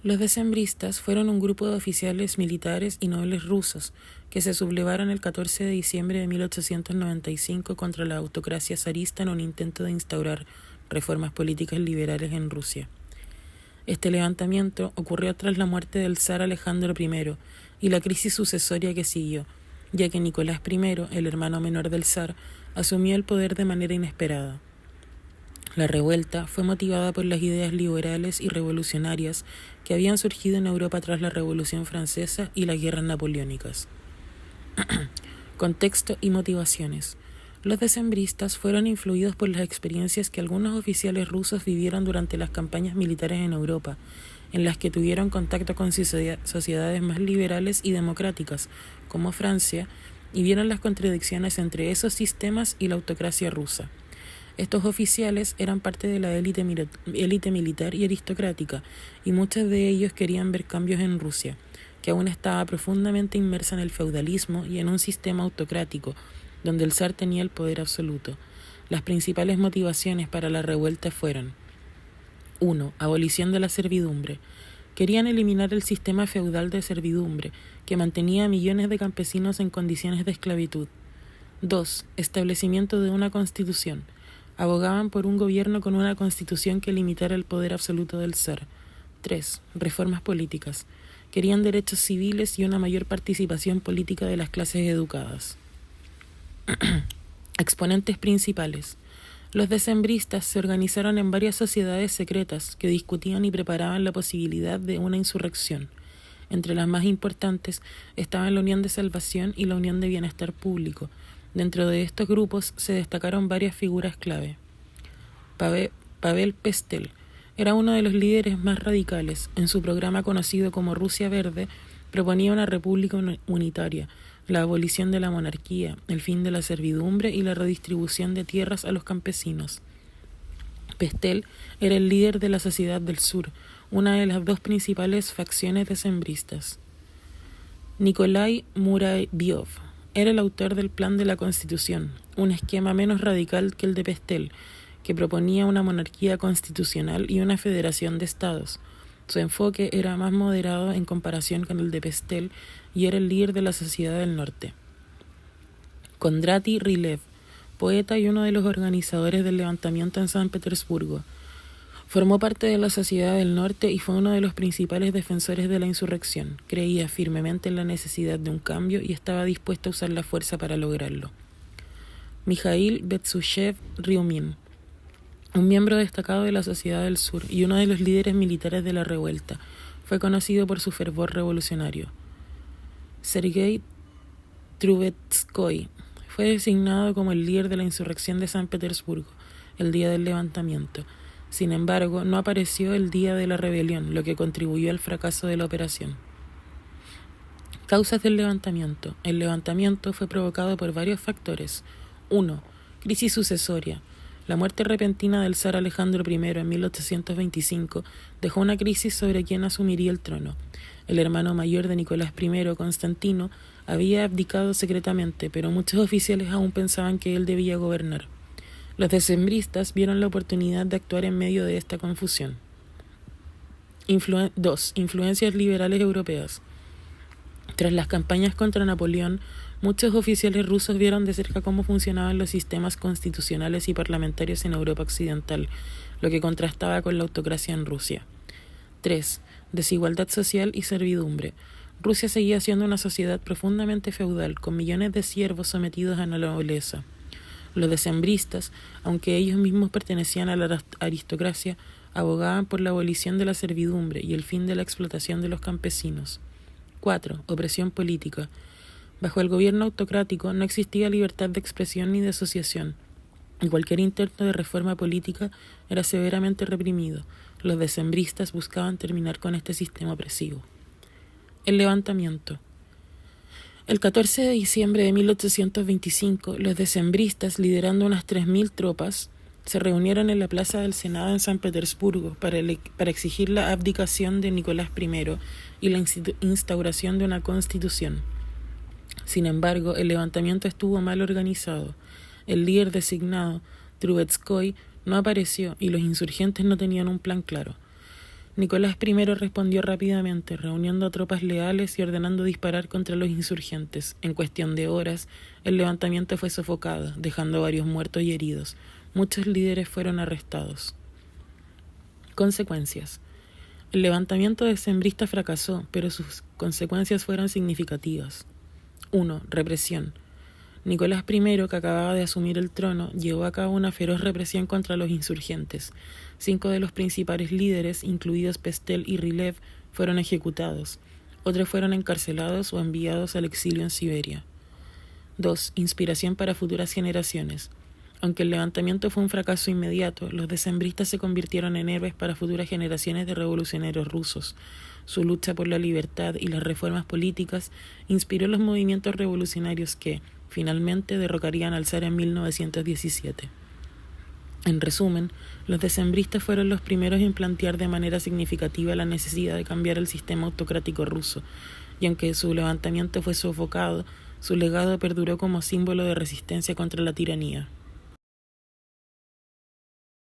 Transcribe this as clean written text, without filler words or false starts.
Los decembristas fueron un grupo de oficiales militares y nobles rusos que se sublevaron el 14 de diciembre de 1895 contra la autocracia zarista en un intento de instaurar reformas políticas liberales en Rusia. Este levantamiento ocurrió tras la muerte del zar Alejandro I y la crisis sucesoria que siguió, ya que Nicolás I, el hermano menor del zar, asumió el poder de manera inesperada. La revuelta fue motivada por las ideas liberales y revolucionarias que habían surgido en Europa tras la Revolución Francesa y las guerras napoleónicas. Contexto y motivaciones. Los decembristas fueron influidos por las experiencias que algunos oficiales rusos vivieron durante las campañas militares en Europa, en las que tuvieron contacto con sociedades más liberales y democráticas, como Francia, y vieron las contradicciones entre esos sistemas y la autocracia rusa. Estos oficiales eran parte de la élite militar y aristocrática, y muchos de ellos querían ver cambios en Rusia, que aún estaba profundamente inmersa en el feudalismo y en un sistema autocrático, donde el zar tenía el poder absoluto. Las principales motivaciones para la revuelta fueron: 1. Abolición de la servidumbre. Querían eliminar el sistema feudal de servidumbre, que mantenía a millones de campesinos en condiciones de esclavitud. 2. Establecimiento de una constitución. Abogaban por un gobierno con una constitución que limitara el poder absoluto del zar. 3. Reformas políticas. Querían derechos civiles y una mayor participación política de las clases educadas. Exponentes principales. Los decembristas se organizaron en varias sociedades secretas que discutían y preparaban la posibilidad de una insurrección. Entre las más importantes estaban la Unión de Salvación y la Unión de Bienestar Público. Dentro de estos grupos se destacaron varias figuras clave. Pavel Pestel era uno de los líderes más radicales. En su programa conocido como Rusia Verde, proponía una república unitaria, la abolición de la monarquía, el fin de la servidumbre y la redistribución de tierras a los campesinos. Pestel era el líder de la Sociedad del Sur, una de las dos principales facciones decembristas. Nikolai Muravyov era el autor del Plan de la Constitución, un esquema menos radical que el de Pestel, que proponía una monarquía constitucional y una federación de estados. Su enfoque era más moderado en comparación con el de Pestel y era el líder de la Sociedad del Norte. Kondraty Rylev, poeta y uno de los organizadores del levantamiento en San Petersburgo, formó parte de la Sociedad del Norte y fue uno de los principales defensores de la insurrección. Creía firmemente en la necesidad de un cambio y estaba dispuesto a usar la fuerza para lograrlo. Mikhail Betsushev-Ryumin, un miembro destacado de la Sociedad del Sur y uno de los líderes militares de la revuelta, fue conocido por su fervor revolucionario. Sergei Trubetskoy fue designado como el líder de la insurrección de San Petersburgo el día del levantamiento. Sin embargo, no apareció el día de la rebelión, lo que contribuyó al fracaso de la operación. Causas del levantamiento. El levantamiento fue provocado por varios factores. 1. Crisis sucesoria. La muerte repentina del zar Alejandro I en 1825 dejó una crisis sobre quién asumiría el trono. El hermano mayor de Nicolás I, Constantino, había abdicado secretamente, pero muchos oficiales aún pensaban que él debía gobernar. Los decembristas vieron la oportunidad de actuar en medio de esta confusión. 2. Influencias liberales europeas. Tras las campañas contra Napoleón, muchos oficiales rusos vieron de cerca cómo funcionaban los sistemas constitucionales y parlamentarios en Europa occidental, lo que contrastaba con la autocracia en Rusia. 3. Desigualdad social y servidumbre. Rusia seguía siendo una sociedad profundamente feudal, con millones de siervos sometidos a la nobleza. Los decembristas, aunque ellos mismos pertenecían a la aristocracia, abogaban por la abolición de la servidumbre y el fin de la explotación de los campesinos. 4. Opresión política. Bajo el gobierno autocrático no existía libertad de expresión ni de asociación, y cualquier intento de reforma política era severamente reprimido. Los decembristas buscaban terminar con este sistema opresivo. El levantamiento. El 14 de diciembre de 1825, los decembristas, liderando unas 3.000 tropas, se reunieron en la plaza del Senado en San Petersburgo para exigir la abdicación de Nicolás I y la instauración de una constitución. Sin embargo, el levantamiento estuvo mal organizado. El líder designado, Trubetskoy, no apareció y los insurgentes no tenían un plan claro. Nicolás I respondió rápidamente, reuniendo a tropas leales y ordenando disparar contra los insurgentes. En cuestión de horas, el levantamiento fue sofocado, dejando varios muertos y heridos. Muchos líderes fueron arrestados. Consecuencias. El levantamiento decembrista fracasó, pero sus consecuencias fueron significativas. 1. Represión. Nicolás I, que acababa de asumir el trono, llevó a cabo una feroz represión contra los insurgentes. 5 de los principales líderes, incluidos Pestel y Rylev, fueron ejecutados. Otros fueron encarcelados o enviados al exilio en Siberia. 2. Inspiración para futuras generaciones. Aunque el levantamiento fue un fracaso inmediato, los decembristas se convirtieron en héroes para futuras generaciones de revolucionarios rusos. Su lucha por la libertad y las reformas políticas inspiró los movimientos revolucionarios que, finalmente, derrocarían al zar en 1917. En resumen, los decembristas fueron los primeros en plantear de manera significativa la necesidad de cambiar el sistema autocrático ruso, y aunque su levantamiento fue sofocado, su legado perduró como símbolo de resistencia contra la tiranía.